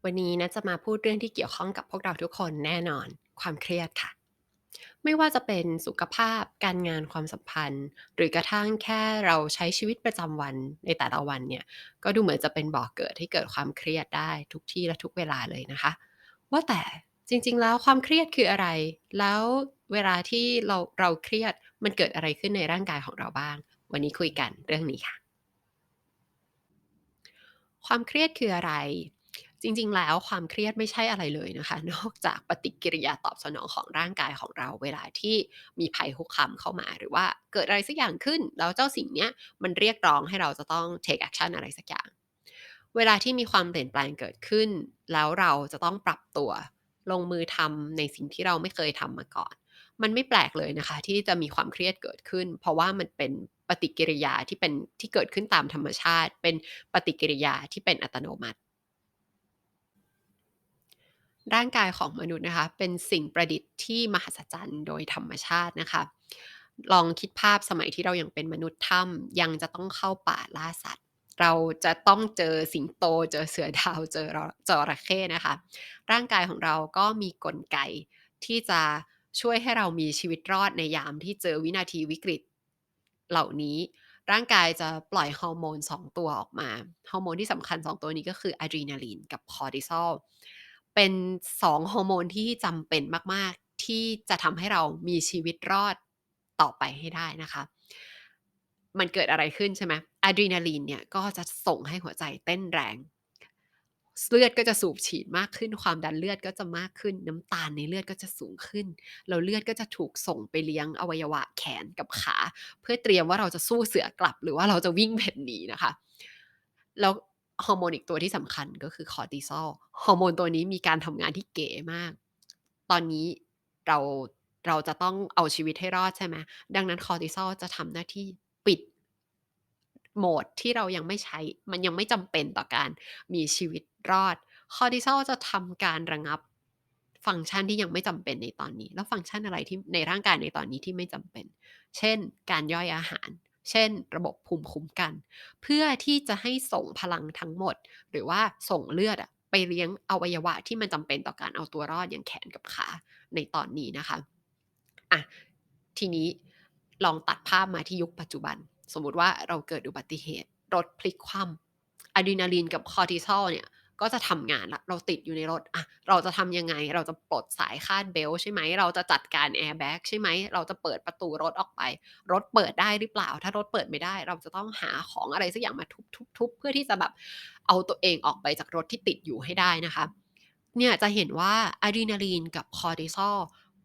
วันนี้นะจะมาพูดเรื่องที่เกี่ยวข้องกับพวกเราทุกคนแน่นอนความเครียดค่ะไม่ว่าจะเป็นสุขภาพการงานความสัมพันธ์หรือกระทั่งแค่เราใช้ชีวิตประจำวันในแต่ละวันเนี่ยก็ดูเหมือนจะเป็นบ่อกเกิดให้เกิดความเครียดได้ทุกที่และทุกเวลาเลยนะคะว่าแต่จริงๆแล้วความเครียดคืออะไรแล้วเวลาที่เราเครียดมันเกิดอะไรขึ้นในร่างกายของเราบ้างวันนี้คุยกันเรื่องนี้ค่ะ ความเครียดคืออะไร จริงๆ แล้วความเครียดไม่ใช่อะไรเลยนะคะนอกจากปฏิกิริยาตอบสนองของร่างกายของเราเวลาที่มีภัยคุกคามเข้ามาหรือว่าเกิดอะไรสักอย่างขึ้นแล้วเจ้าสิ่งเนี้ยมันเรียกร้องให้เราจะต้อง take action อะไรสักอย่างเวลาที่มีความเปลี่ยนแปลงเกิดขึ้นแล้วเราจะต้องปรับตัวลงมือทำในสิ่งที่เราไม่เคยทำมาก่อนมันไม่แปลกเลยนะคะที่จะมีความเครียดเกิดขึ้นเพราะว่ามันเป็นปฏิกิริยาที่เกิดขึ้นตามธรรมชาติเป็นปฏิกิริยาที่เป็นอัตโนมัติ ร่างกายของมนุษย์นะคะเป็นสิ่งประดิษฐ์ที่มหัศจรรย์โดยธรรมชาตินะคะลองคิดภาพสมัยที่เรายังเป็นมนุษย์ถ้ำยังจะต้องเข้าป่าล่าสัตว์เราจะต้องเจอสิงโตเจอเสือดาวเจอจระเข้นะคะร่างกายของเราก็มีกลไกที่จะช่วยให้เรามีชีวิตรอดในยามที่เจอวินาทีวิกฤตเหล่านี้ร่างกายจะปล่อยฮอร์โมน2ตัวออกมาฮอร์โมนที่สำคัญ2ตัวนี้ก็คืออะดรีนาลีนกับคอร์ติซอล เป็น2ฮอร์โมนที่จำเป็นมากๆที่จะทำให้เรามีชีวิตรอดต่อไปให้ได้นะคะมันเกิดอะไรขึ้นใช่ไหมอะดรีนาลีนเนี่ยก็จะส่งให้หัวใจเต้นแรงเลือดก็จะสูบฉีดมากขึ้นความดันเลือดก็จะมากขึ้นน้ำตาลในเลือดก็จะสูงขึ้นแล้วเลือดก็จะถูกส่งไปเลี้ยงอวัยวะแขนกับขาเพื่อเตรียมว่าเราจะสู้เสือกลับหรือว่าเราจะวิ่งเพ่นหนีนะคะแล้วฮอร์โมนอีกตัวที่สำคัญก็คือคอร์ติซอลฮอร์โมนตัวนี้มีการทำงานที่เก๋มาก ตอนนี้เราเราจะต้องเอาชีวิตให้รอดใช่ไหมดังนั้นคอร์ติซอลจะทำหน้าที่ปิดโหมดที่เรายังไม่ใช้มันยังไม่จำเป็นต่อการมีชีวิตรอดคอร์ติซอลจะทำการระงับฟังก์ชันที่ยังไม่จำเป็นในตอนนี้แล้วฟังก์ชันอะไรที่ในร่างกายในตอนนี้ที่ไม่จำเป็นเช่นการย่อยอาหารเช่นระบบภูมิคุ้มกันเพื่อที่จะให้ส่งพลังทั้งหมดหรือว่าส่งเลือดอะไปเลี้ยงอวัยวะที่มันจำเป็นต่อการเอาตัวรอดอย่างแขนกับขา ในตอนนี้นะคะอะทีนี้ลองตัดภาพมาที่ยุคปัจจุบัน สมมุติว่าเราเกิดอุบัติเหตุรถพลิกคว่ำอะดรีนาลินกับคอร์ติซอลเนี่ยก็จะทำงานแล้วเราติดอยู่ในรถอะเราจะทำยังไงเราจะปลดสายคาดเบลต์ใช่ไหมเราจะจัดการแอร์แบ็กใช่ไหมเราจะเปิดประตูรถออกไปรถเปิดได้หรือเปล่าถ้ารถเปิดไม่ได้เราจะต้องหาของอะไรสักอย่างมาทุบๆๆเพื่อที่จะแบบเอาตัวเองออกไปจากรถที่ติดอยู่ให้ได้นะคะ เนี่ยจะเห็นว่าอะดรีนาลีนกับคอร์ติซอล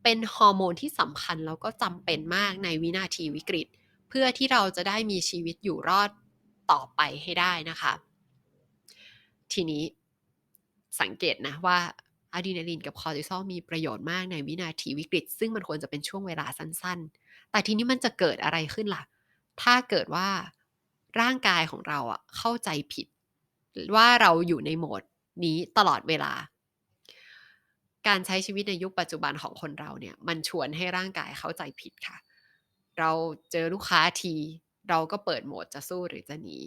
เป็นฮอร์โมนที่สำคัญแล้วก็จำเป็นมากในวินาทีวิกฤตเพื่อที่เราจะได้มีชีวิตอยู่รอดต่อไปให้ได้นะคะทีนี้สังเกตนะว่าอะดรีนาลีนกับคอร์ติซอลมีประโยชน์มากในวินาทีวิกฤตซึ่งมันควรจะเป็นช่วงเวลาสั้นๆแต่ทีนี้มันจะเกิดอะไรขึ้นล่ะถ้าเกิดว่าร่างกายของเราอะเข้าใจผิดว่าเราอยู่ในโหมดนี้ตลอดเวลา การใช้ชีวิตในยุคปัจจุบันของคนเราเนี่ยมันชวนให้ร่างกายเข้าใจผิดค่ะเราเจอลูกค้าทีเราก็เปิดโหมดจะสู้หรือจะหนี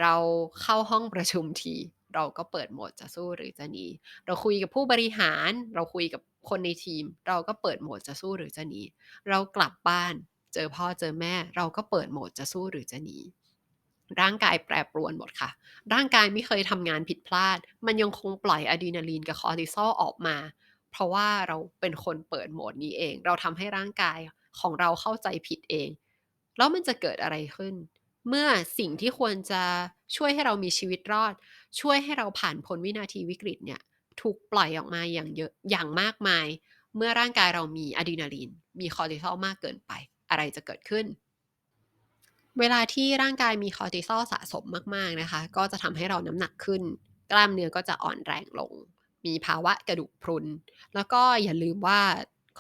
เราเข้าห้องประชุมทีเราก็เปิดโหมดจะสู้หรือจะหนีเราคุยกับผู้บริหารเราคุยกับคนในทีมเราก็เปิดโหมดจะสู้หรือจะหนีเรากลับบ้านเจอพ่อเจอแม่เราก็เปิดโหมดจะสู้หรือจะหนีร่างกายแปรปรวนหมดค่ะร่างกายไม่เคยทำงานผิดพลาดมันยังคงปล่อยอะดรีนาลีนกับคอร์ติซอลออกมา เพราะว่าเราเป็นคนเปิดโหมดนี้เอง เราทำให้ร่างกายของเราเข้าใจผิดเอง แล้วมันจะเกิดอะไรขึ้น เมื่อสิ่งที่ควรจะช่วยให้เรามีชีวิตรอด ช่วยให้เราผ่านพ้นวินาทีวิกฤตเนี่ยถูกปล่อยออกมาอย่างเยอะอย่างมากมาย เมื่อร่างกายเรามีอะดรีนาลีนมีคอร์ติซอลมากเกินไป อะไรจะเกิดขึ้น เวลาที่ร่างกายมีคอร์ติซอลสะสมมากๆนะคะก็จะทำให้เราน้ำหนักขึ้นกล้ามเนื้อก็จะอ่อนแรงลงมีภาวะกระดูกพรุนแล้วก็อย่าลืมว่า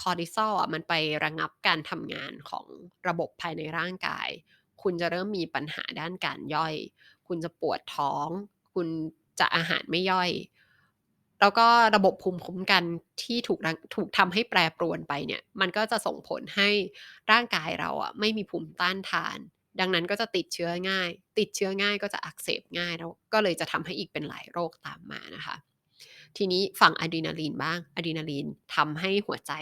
คอร์ติซอลอะมันไประงับการทำงานของระบบภายในร่างกายคุณจะเริ่มมีปัญหาด้านการย่อยคุณจะปวดท้องคุณจะอาหารไม่ย่อยแล้วก็ระบบภูมิคุ้มกันที่ถูกทำให้แปรปรวนไปเนี่ยมันก็จะส่งผลให้ร่างกายเราอะไม่มีภูมิต้านทาน ดังนั้นก็จะติดเชื้อง่าย ติดเชื้อง่ายก็จะอักเสบง่ายแล้วก็เลยจะทำให้อีกเป็นหลายโรคตามมานะคะ ทีนี้ฝั่งอะดรีนาลีนบ้างอะดรีนาลีนทำให้หัวใจ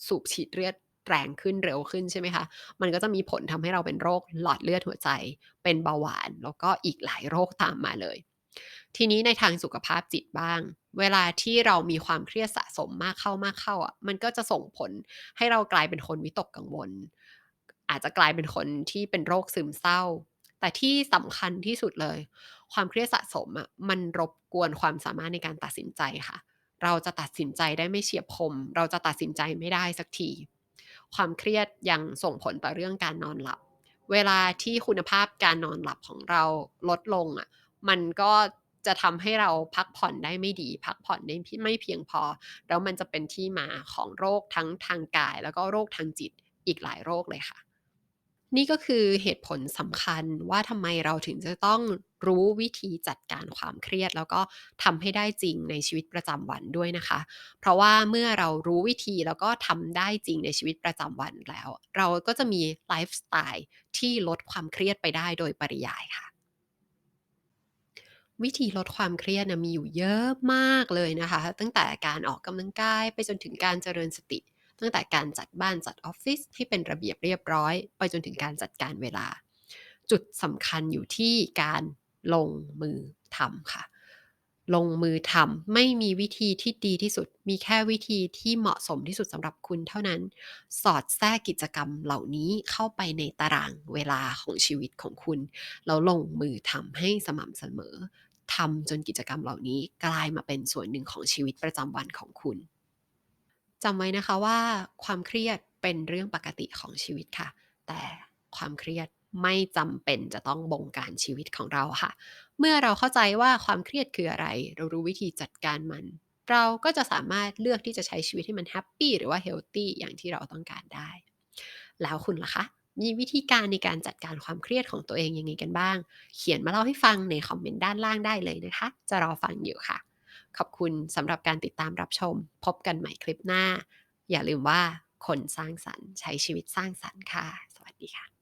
สูบฉีดเลือดแรงขึ้นเร็วขึ้นใช่ไหมคะมันก็จะมีผลทำให้เราเป็นโรคหลอดเลือดหัวใจเป็นเบาหวานแล้วก็อีกหลายโรคตามมาเลยทีนี้ในทางสุขภาพจิตบ้างเวลาที่เรามีความเครียดสะสมมากเข้าอะมันก็จะส่งผลให้เรากลายเป็นคนวิตกกังวลอาจจะกลายเป็นคนที่เป็นโรคซึมเศร้าแต่ที่สำคัญที่สุดเลยความเครียดสะสมอะมันรบกวนความสามารถในการตัดสินใจค่ะ เราจะตัดสินใจได้ไม่เฉียบคม เราจะตัดสินใจไม่ได้สักที ความเครียดยังส่งผลต่อเรื่องการนอนหลับ เวลาที่คุณภาพการนอนหลับของเราลดลงอะมันก็จะทำให้เราพักผ่อนได้ไม่ดี พักผ่อนได้ไม่เพียงพอ แล้วมันจะเป็นที่มาของโรคทั้งทางกายแล้วก็โรคทางจิตอีกหลายโรคเลยค่ะ นี่ก็คือเหตุผลสำคัญว่าทำไมเราถึงจะต้องรู้วิธีจัดการความเครียดแล้วก็ทำให้ได้จริงในชีวิตประจำวันด้วยนะคะ เพราะว่าเมื่อเรารู้วิธีแล้วก็ทำได้จริงในชีวิตประจำวันแล้วเราก็จะมีไลฟ์สไตล์ที่ลดความเครียดไปได้โดยปริยายค่ะ วิธีลดความเครียดนะมีอยู่เยอะมากเลยนะคะตั้งแต่การออกกำลังกายไปจนถึงการเจริญสติตั้งแต่การจัดบ้านจัดออฟฟิศให้เป็นระเบียบเรียบร้อยไปจนถึงการจัดการเวลาจุดสำคัญอยู่ที่การลงมือทำค่ะลงมือทำไม่มีวิธีที่ดีที่สุดมีแค่วิธีที่เหมาะสมที่สุดสำหรับคุณเท่านั้นสอดแทรกกิจกรรมเหล่านี้เข้าไปในตารางเวลาของชีวิตของคุณแล้วลงมือทำให้สม่ำเสมอ ทำจนกิจกรรมเหล่านี้กลายมาเป็นส่วนหนึ่งของชีวิตประจำวันของคุณจำไว้นะคะว่าความเครียดเป็นเรื่องปกติของชีวิตค่ะแต่ความเครียดไม่จำเป็นจะต้องบงการชีวิตของเราค่ะเมื่อเราเข้าใจว่าความเครียดคืออะไรเรารู้วิธีจัดการมันเราก็จะสามารถเลือกที่จะใช้ชีวิตให้มันแฮปปีหรือว่าเฮลตีอย่างที่เราต้องการได้แล้วคุณล่ะคะมีวิธีการในการจัดการความเครียดของตัวเองยังไงกันบ้าง เขียนมาเล่าให้ฟังในคอมเมนต์ด้านล่างได้เลยนะคะ จะรอฟังอยู่ค่ะ ขอบคุณสำหรับการติดตามรับชม พบกันใหม่คลิปหน้า อย่าลืมว่าคนสร้างสรรค์ใช้ชีวิตสร้างสรรค์ค่ะ สวัสดีค่ะ